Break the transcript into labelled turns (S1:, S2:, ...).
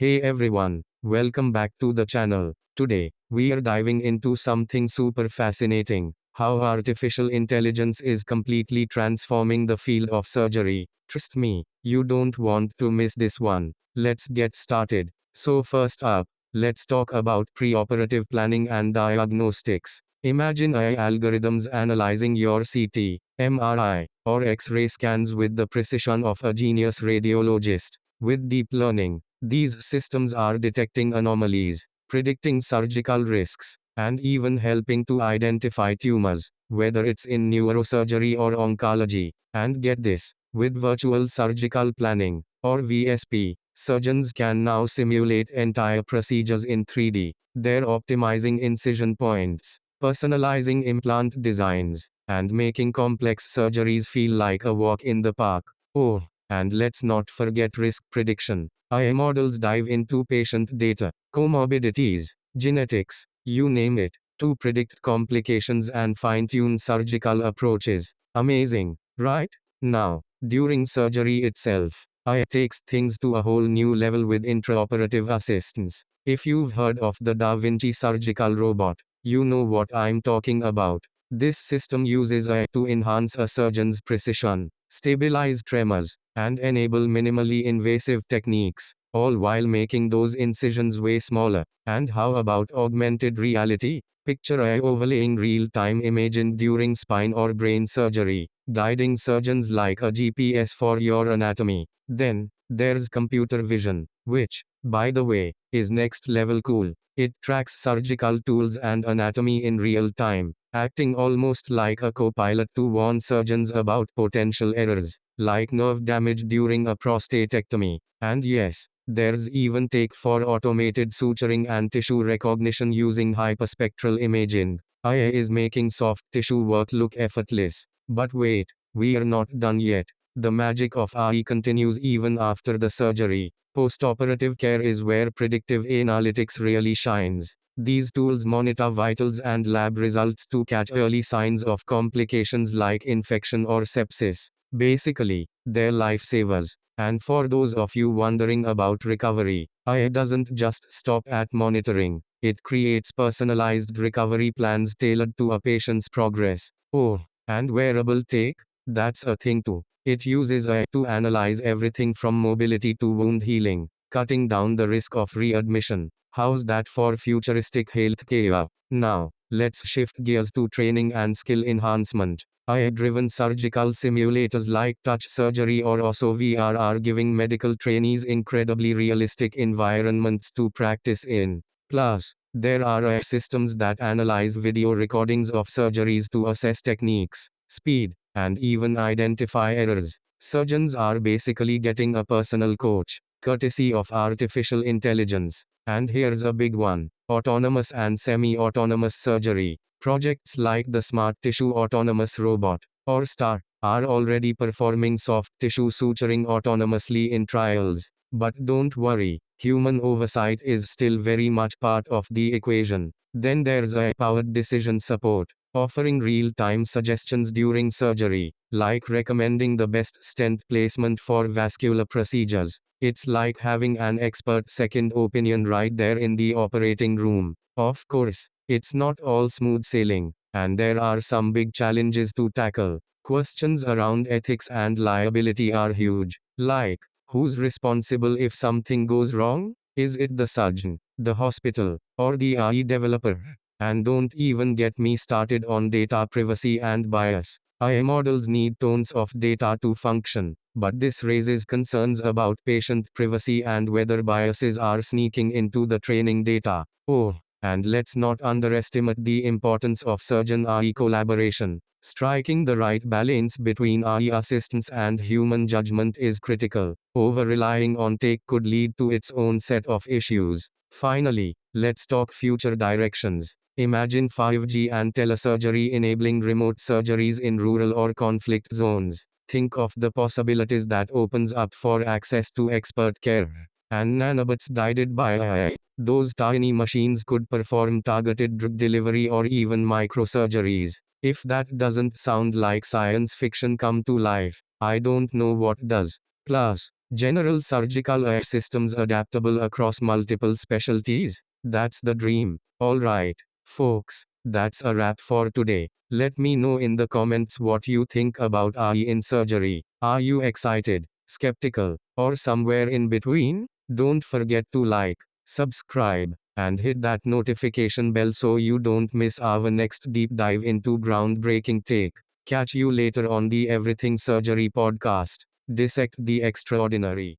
S1: Hey everyone, welcome back to the channel. Today, we are diving into something super fascinating, how artificial intelligence is completely transforming the field of surgery. Trust me, you don't want to miss this one. Let's get started. So, first up, let's talk about preoperative planning and diagnostics. Imagine AI algorithms analyzing your CT, MRI, or X ray scans with the precision of a genius radiologist. With deep learning, these systems are detecting anomalies, predicting surgical risks, and even helping to identify tumors, whether it's in neurosurgery or oncology. And get this, with virtual surgical planning, or VSP, surgeons can now simulate entire procedures in 3D. They're optimizing incision points, personalizing implant designs, and making complex surgeries feel like a walk in the park. Oh, and let's not forget risk prediction. AI models dive into patient data, comorbidities, genetics, you name it, to predict complications and fine tune surgical approaches. Amazing, right? Now, during surgery itself, AI takes things to a whole new level with intraoperative assistance. If you've heard of the Da Vinci surgical robot, you know what I'm talking about. This system uses AI to enhance a surgeon's precision, stabilize tremors, and enable minimally invasive techniques, all while making those incisions way smaller. And how about augmented reality? Picture AI overlaying real-time imaging during spine or brain surgery, guiding surgeons like a GPS for your anatomy. Then, there's computer vision, which, by the way, is next level cool. It tracks surgical tools and anatomy in real time, acting almost like a co-pilot to warn surgeons about potential errors, like nerve damage during a prostatectomy. And yes, there's even tech for automated suturing and tissue recognition using hyperspectral imaging. AI is making soft tissue work look effortless. But wait, we are not done yet. The magic of AI continues even after the surgery. Postoperative care is where predictive analytics really shines. These tools monitor vitals and lab results to catch early signs of complications like infection or sepsis. Basically, they're lifesavers. And for those of you wondering about recovery, AI doesn't just stop at monitoring. It creates personalized recovery plans tailored to a patient's progress. Oh, and wearable tech? That's a thing too. It uses AI to analyze everything from mobility to wound healing, cutting down the risk of readmission. How's that for futuristic healthcare? Now, let's shift gears to training and skill enhancement. AI-driven surgical simulators like Touch Surgery or OSO VR are giving medical trainees incredibly realistic environments to practice in. Plus, there are AI systems that analyze video recordings of surgeries to assess techniques, speed, and even identify errors. Surgeons are basically getting a personal coach, courtesy of artificial intelligence. And here's a big one: autonomous and semi-autonomous surgery. Projects like the Smart Tissue Autonomous Robot, or STAR, are already performing soft tissue suturing autonomously in trials. But don't worry, human oversight is still very much part of the equation. Then there's AI-powered decision support, offering real-time suggestions during surgery, like recommending the best stent placement for vascular procedures. It's like having an expert second opinion right there in the operating room. Of course, it's not all smooth sailing, and there are some big challenges to tackle. Questions around ethics and liability are huge. Like, who's responsible if something goes wrong? Is it the surgeon, the hospital, or the AI developer? And don't even get me started on data privacy and bias. AI models need tons of data to function, but this raises concerns about patient privacy and whether biases are sneaking into the training data. Oh, and let's not underestimate the importance of surgeon-AI collaboration. Striking the right balance between AI assistance and human judgment is critical. Over-relying on tech could lead to its own set of issues. Finally, let's talk future directions. Imagine 5G and telesurgery enabling remote surgeries in rural or conflict zones. Think of the possibilities that opens up for access to expert care. And nanobots guided by AI. Those tiny machines could perform targeted drug delivery or even microsurgeries. If that doesn't sound like science fiction come to life, I don't know what does. Plus, General surgical air systems adaptable across multiple specialties. That's the dream. Alright, folks, that's a wrap for today. Let me know in the comments what you think about AI in surgery. Are you excited, skeptical, or somewhere in between? Don't forget to like, subscribe, and hit that notification bell so you don't miss our next deep dive into groundbreaking tech. Catch you later on the Everything Surgery podcast. Dissect the extraordinary.